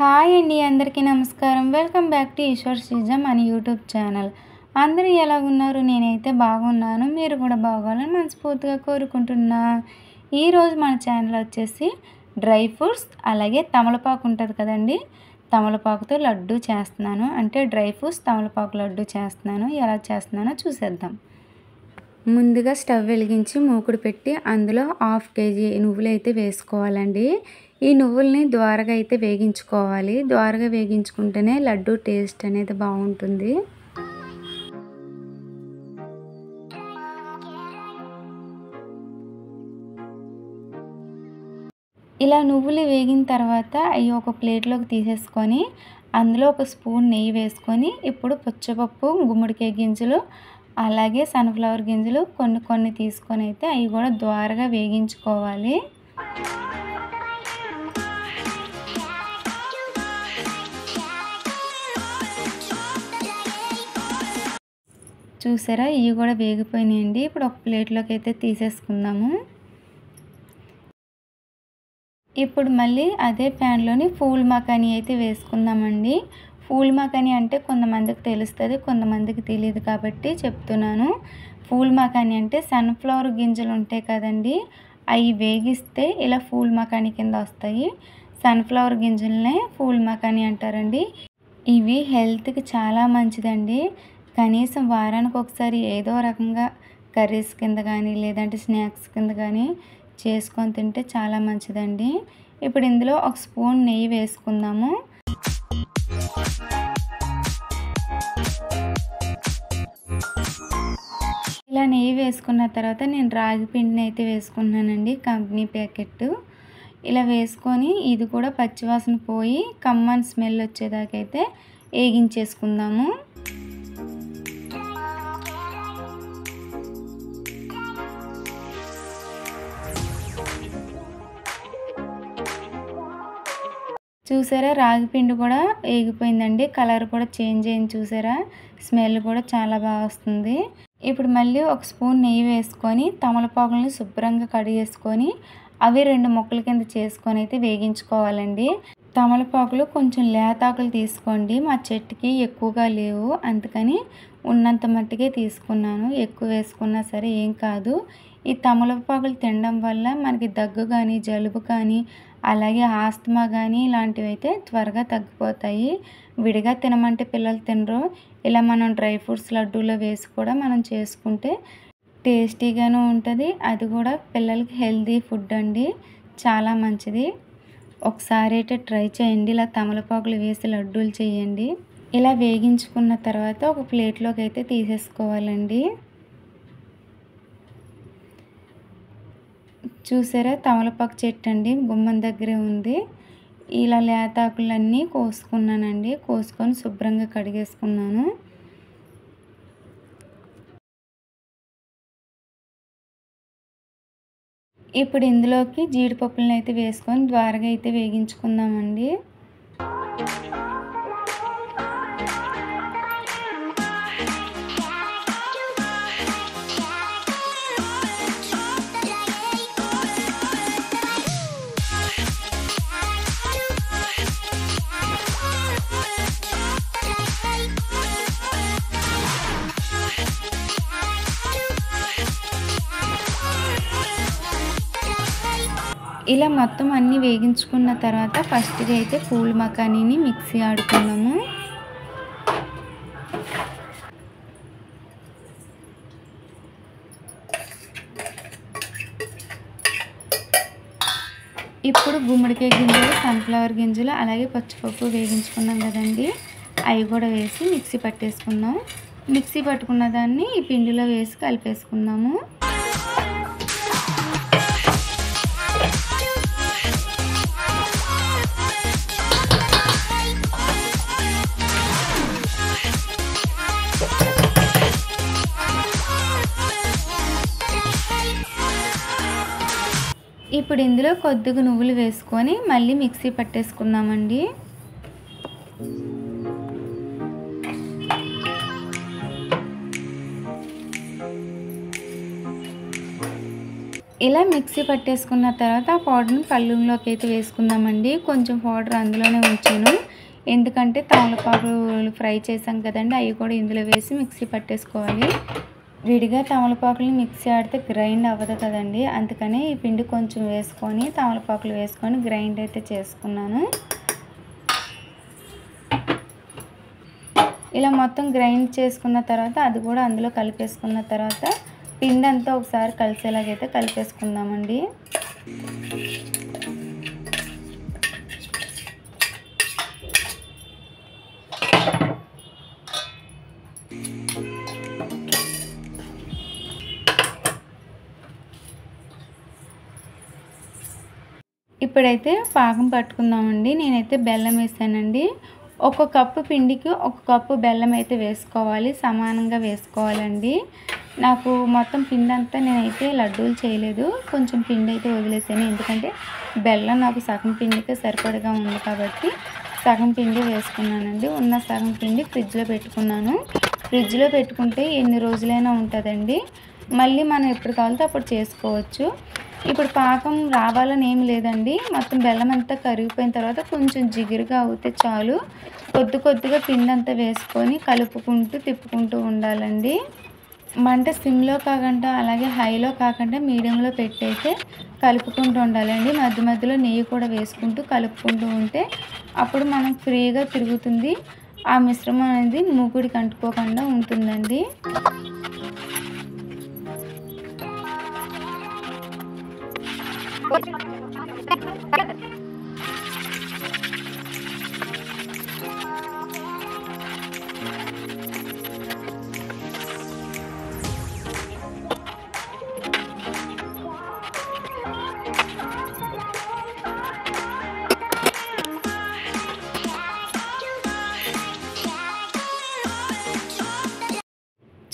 Hi అండి, అందరికీ నమస్కారం. వెల్కమ్ బ్యాక్ టు ఈశ్వర్ శ్రీజమ్ అని యూట్యూబ్ ఛానల్. అందరూ ఎలా ఉన్నారు? నేనైతే బాగున్నాను. మీరు కూడా బాగోవాలని మనస్ఫూర్తిగా కోరుకుంటున్నా. ఈరోజు మన ఛానల్ వచ్చేసి డ్రై ఫ్రూట్స్ అలాగే తమలపాకు ఉంటుంది కదండి, తమలపాకుతో లడ్డు చేస్తున్నాను. అంటే డ్రై ఫ్రూట్స్ తమలపాకు లడ్డు చేస్తున్నాను. ఎలా చేస్తున్నానో చూసేద్దాం. ముందుగా స్టవ్ వెలిగించి మూకుడు పెట్టి అందులో 1/2 kg నువ్వులు అయితే వేసుకోవాలండి. ఈ నువ్వుల్ని ద్వారగా అయితే వేగించుకోవాలి. ద్వారగా వేగించుకుంటేనే లడ్డు టేస్ట్ అనేది బాగుంటుంది. ఇలా నువ్వులు వేగిన తర్వాత అవి ఒక ప్లేట్లోకి తీసేసుకొని అందులో 1 స్పూన్ నెయ్యి వేసుకొని ఇప్పుడు పుచ్చపప్పు, గుమ్మడికాయ గింజలు అలాగే సన్ఫ్లవర్ గింజలు కొన్ని తీసుకొని అయితే అవి కూడా ద్వారగా వేగించుకోవాలి. చూసారా, ఇవి కూడా వేగిపోయినాయండి. ఇప్పుడు ఒక ప్లేట్లోకి అయితే తీసేసుకుందాము. ఇప్పుడు మళ్ళీ అదే ప్యాన్లోని ఫూల్ మకానీ అయితే వేసుకుందామండి. ఫూల్ మకానీ అంటే కొంతమందికి తెలుస్తుంది, కొంతమందికి తెలియదు కాబట్టి చెప్తున్నాను. ఫూల్ మకానీ అంటే సన్ఫ్లవర్ గింజలు ఉంటాయి కదండి, అవి వేగిస్తే ఇలా ఫూల్ మకానీ కింద వస్తాయి. సన్ఫ్లవర్ గింజలనే ఫూల్ మకానీ అంటారండి. ఇవి హెల్త్కి చాలా మంచిదండి. కనీసం వారానికి ఒకసారి ఏదో రకంగా కర్రీస్ కింద కానీ లేదంటే స్నాక్స్ కింద కానీ చేసుకొని తింటే చాలా మంచిదండి. ఇప్పుడు ఇందులో 1 స్పూన్ నెయ్యి వేసుకుందాము. ఇలా నెయ్యి వేసుకున్న తర్వాత నేను రాగి పిండిని అయితే వేసుకున్నానండి, కంపెనీ ప్యాకెట్. ఇలా వేసుకొని ఇది కూడా పచ్చివాసన పోయి కమ్మని స్మెల్ వచ్చేదాకైతే వేగించేసుకుందాము. చూసారా, రాగి పిండి కూడా వేగిపోయిందండి. కలర్ కూడా చేంజ్ అయింది. చూసారా, స్మెల్ కూడా చాలా బాగా వస్తుంది. ఇప్పుడు మళ్ళీ 1 స్పూన్ నెయ్యి వేసుకొని తమలపాకులను శుభ్రంగా కడిగేసుకొని అవి 2 ముక్కల కింద చేసుకొని అయితే వేగించుకోవాలండి. తమలపాకులు కొంచెం లేతాకులు తీసుకోండి. మా చెట్టుకి ఎక్కువగా లేవు, అందుకని ఉన్నంత మట్టికే తీసుకున్నాను. ఎక్కువ వేసుకున్నా సరే ఏం కాదు. ఈ తమలపాకులు తినడం వల్ల మనకి దగ్గు కానీ జలుబు కానీ అలాగే ఆస్తమా కానీ ఇలాంటివి అయితే త్వరగా తగ్గిపోతాయి. విడిగా తినమంటే పిల్లలు తినరు. ఇలా మనం డ్రై ఫ్రూట్స్ లడ్డూలో వేసి కూడా మనం చేసుకుంటే టేస్టీగాను ఉంటుంది. అది కూడా పిల్లలకి హెల్తీ ఫుడ్ అండి, చాలా మంచిది. ఒకసారి అయితే ట్రై చేయండి, ఇలా తమలపాకులు వేసి లడ్డూలు చేయండి. ఇలా వేగించుకున్న తర్వాత ఒక ప్లేట్లోకి అయితే తీసేసుకోవాలండి. చూసారా, తమలపాకు చెట్టు అండి, గుమ్మం దగ్గరే ఉంది. ఇలా లేతాకులన్నీ కోసుకున్నానండి. కోసుకొని శుభ్రంగా కడిగేసుకున్నాను. ఇప్పుడు ఇందులోకి జీడిపప్పులను అయితే వేసుకొని ద్వారగా అయితే వేగించుకుందామండి. ఇలా మొత్తం అన్నీ వేగించుకున్న తర్వాత ఫస్ట్గా అయితే ఫూల్ మకానీని మిక్సీ ఆడుకున్నాము. ఇప్పుడు గుమ్మడికాయ గింజలు, సన్ఫ్లవర్ గింజలు అలాగే పచ్చిపప్పు వేగించుకున్నాం కదండి, అవి కూడా వేసి మిక్సీ పట్టేసుకుందాం. మిక్సీ పట్టుకున్న దాన్ని ఈ పిండిలో వేసి కలిపేసుకుందాము. ఇప్పుడు ఇందులో కొద్దిగా నువ్వులు వేసుకొని మళ్ళీ మిక్సీ పట్టేసుకుందామండి. ఇలా మిక్సీ పట్టేసుకున్న తర్వాత ఆ పౌడర్ని పళ్ళులోకి అయితే వేసుకుందామండి. కొంచెం పౌడర్ అందులోనే ఉంచాను, ఎందుకంటే తమలపాకులు ఫ్రై చేసాం కదండి, అవి కూడా ఇందులో వేసి మిక్సీ పట్టేసుకోవాలి. విడిగా తమలపాకులు మిక్సీ ఆడితే గ్రైండ్ అవ్వదు కదండి, అందుకని ఈ పిండి కొంచెం వేసుకొని తమలపాకులు వేసుకొని గ్రైండ్ అయితే చేసుకున్నాను. ఇలా మొత్తం గ్రైండ్ చేసుకున్న తర్వాత అది కూడా అందులో కలిపేసుకున్న తర్వాత పిండి అంతా ఒకసారి కలిసేలాగైతే కలిపేసుకుందామండి. ఇప్పుడైతే పాకం పట్టుకుందామండి. నేనైతే బెల్లం వేసానండి. ఒక కప్పు పిండికి ఒక కప్పు బెల్లం అయితే వేసుకోవాలి, సమానంగా వేసుకోవాలండి. నాకు మొత్తం పిండి అంతా నేనైతే లడ్డూలు చేయలేదు, కొంచెం పిండి అయితే వదిలేసాను, ఎందుకంటే బెల్లం నాకు సగం పిండికి సరిపడగా ఉంది కాబట్టి సగం పిండి వేసుకున్నానండి. ఉన్న సగం పిండి ఫ్రిడ్జ్లో పెట్టుకున్నాను. ఫ్రిడ్జ్లో పెట్టుకుంటే ఎన్ని రోజులైనా ఉంటుందండి, మళ్ళీ మనం ఎప్పుడు కావాలంటే అప్పుడు చేసుకోవచ్చు. ఇప్పుడు పాకం రావాలని ఏమి లేదండి, మొత్తం బెల్లం అంతా కరిగిపోయిన తర్వాత కొంచెం జిగురుగా అవుతే చాలు. కొద్దిగా పిండి అంతా వేసుకొని కలుపుకుంటూ తిప్పుకుంటూ ఉండాలండి. మంట సిమ్లో కాకుండా అలాగే హైలో కాకుండా మీడియంలో పెట్టి అయితే కలుపుకుంటూ ఉండాలండి. మధ్య మధ్యలో నెయ్యి కూడా వేసుకుంటూ కలుపుకుంటూ ఉంటే అప్పుడు మనం ఫ్రీగా తిరుగుతుంది, ఆ మిశ్రమం అనేది మూకుడికి అంటుకోకుండా ఉంటుందండి.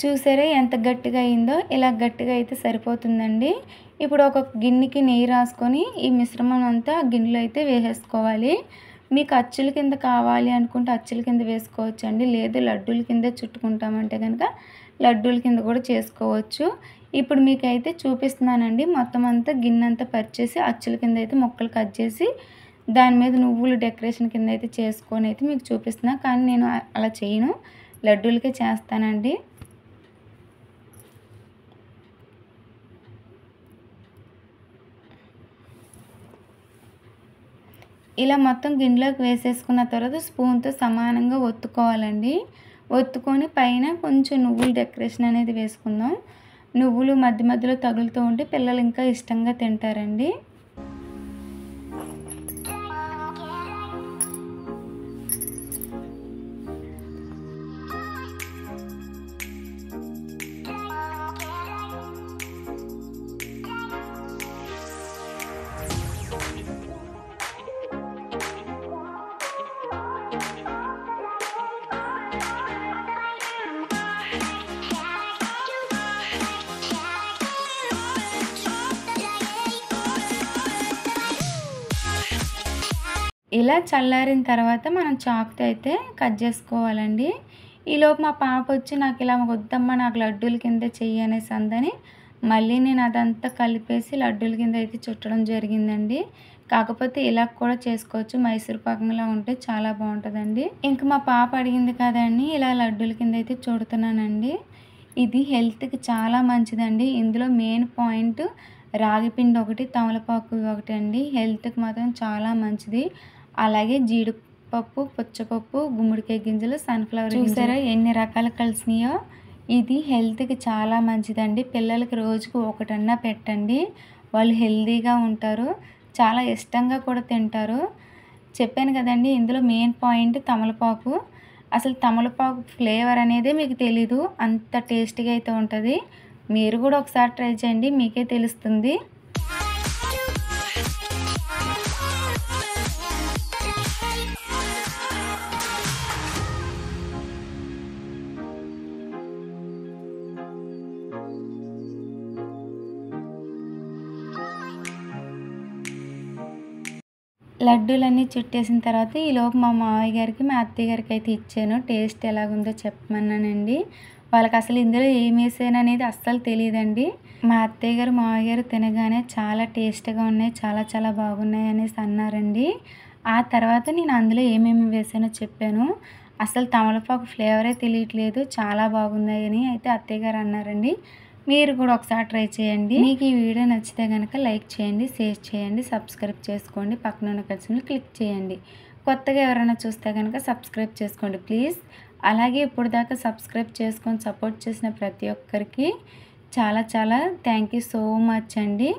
చూసారా ఎంత గట్టిగా అయిందో, ఇలా గట్టిగా అయితే సరిపోతుందండి. ఇప్పుడు ఒక గిన్నెకి నెయ్యి రాసుకొని ఈ మిశ్రమం అంతా గిన్నెలో అయితే వేసేసుకోవాలి. మీకు అచ్చుల కింద కావాలి అనుకుంటే అచ్చుల కింద వేసుకోవచ్చు అండి, లేదు లడ్డూల కింద చుట్టుకుంటామంటే కనుక లడ్డూల కింద కూడా చేసుకోవచ్చు. ఇప్పుడు మీకైతే చూపిస్తున్నానండి, మొత్తం అంతా గిన్నె అంతా పరిచేసి అచ్చుల కింద అయితే ముక్కలు కట్ చేసి దాని మీద నువ్వులు డెకరేషన్ కింద అయితే చేసుకొని అయితే మీకు చూపిస్తున్నా. కానీ నేను అలా చేయను, లడ్డూలకే చేస్తానండి. ఇలా మొత్తం గిన్నెలోకి వేసేసుకున్న తర్వాత స్పూన్తో సమానంగా ఒత్తుకోవాలండి. ఒత్తుకొని పైన కొంచెం నువ్వులు డెకరేషన్ అనేది వేసుకుందాం. నువ్వులు మధ్య మధ్యలో తగులుతూ ఉంటే పిల్లలు ఇంకా ఇష్టంగా తింటారండి. ఇలా చల్లారిన తర్వాత మనం చాకుతో అయితే కట్ చేసుకోవాలండి. ఈలోపు మా పాప వచ్చి నాకు ఇలా వద్దమ్మా నాకు లడ్డూల కింద చెయ్యి అనేసి అందని మళ్ళీ నేను అదంతా కలిపేసి లడ్డూల కింద అయితే చుట్టడం జరిగిందండి. కాకపోతే ఇలా కూడా చేసుకోవచ్చు, మైసూర్ పాకంలా ఉంటే చాలా బాగుంటుందండి. ఇంక మా పాప అడిగింది కదండి, ఇలా లడ్డూల కింద అయితే చుడుతున్నానండి. ఇది హెల్త్కి చాలా మంచిదండి. ఇందులో మెయిన్ పాయింట్ రాగిపిండి ఒకటి, తమలపాకు ఒకటి అండి, హెల్త్కి మాత్రం చాలా మంచిది. అలాగే జీడిపప్పు, పుచ్చపప్పు, గుమ్మడికాయ గింజలు, సన్ఫ్లవర్ చూసారా ఎన్ని రకాలు కలిసినాయో. ఇది హెల్త్కి చాలా మంచిదండి. పిల్లలకి రోజుకు ఒకటన్నా పెట్టండి, వాళ్ళు హెల్తీగా ఉంటారు, చాలా ఇష్టంగా కూడా తింటారు. చెప్పాను కదండి, ఇందులో మెయిన్ పాయింట్ తమలపాకు. అసలు తమలపాకు ఫ్లేవర్ అనేది మీకు తెలీదు, అంత టేస్టీగా అయితే ఉంటుంది. మీరు కూడా ఒకసారి ట్రై చేయండి, మీకే తెలుస్తుంది. లడ్డూలన్నీ చుట్టేసిన తర్వాత ఈలోపు మా మామయ్య గారికి, మా అత్తయ్య గారికి అయితే ఇచ్చాను. టేస్ట్ ఎలాగుందో చెప్పమన్నానండి. వాళ్ళకి అసలు ఇందులో ఏమి వేసాను అనేది అస్సలు తెలియదండి. మా అత్తయ్య గారు మామయ్య గారు తినగానే చాలా టేస్ట్గా ఉన్నాయి, చాలా చాలా బాగున్నాయి అనేసి అన్నారండి. ఆ తర్వాత నేను అందులో ఏమేమి వేసానో చెప్పాను. అసలు తమలపాకు ఫ్లేవరే తెలియట్లేదు, చాలా బాగున్నాయని అయితే అత్తయ్య గారు అన్నారండి. మీరు కూడా ఒకసారి ట్రై చేయండి. మీకు ఈ వీడియో నచ్చితే కనుక లైక్ చేయండి, షేర్ చేయండి, సబ్స్క్రైబ్ చేసుకోండి, పక్కన ఉన్న గంటని క్లిక్ చేయండి. కొత్తగా ఎవరైనా చూస్తే కనుక సబ్స్క్రైబ్ చేసుకోండి ప్లీజ్. అలాగే ఇప్పుడు దాకా సబ్స్క్రైబ్ చేసుకొని సపోర్ట్ చేసిన ప్రతి ఒక్కరికి చాలా చాలా థ్యాంక్ యూ సో మచ్ అండి.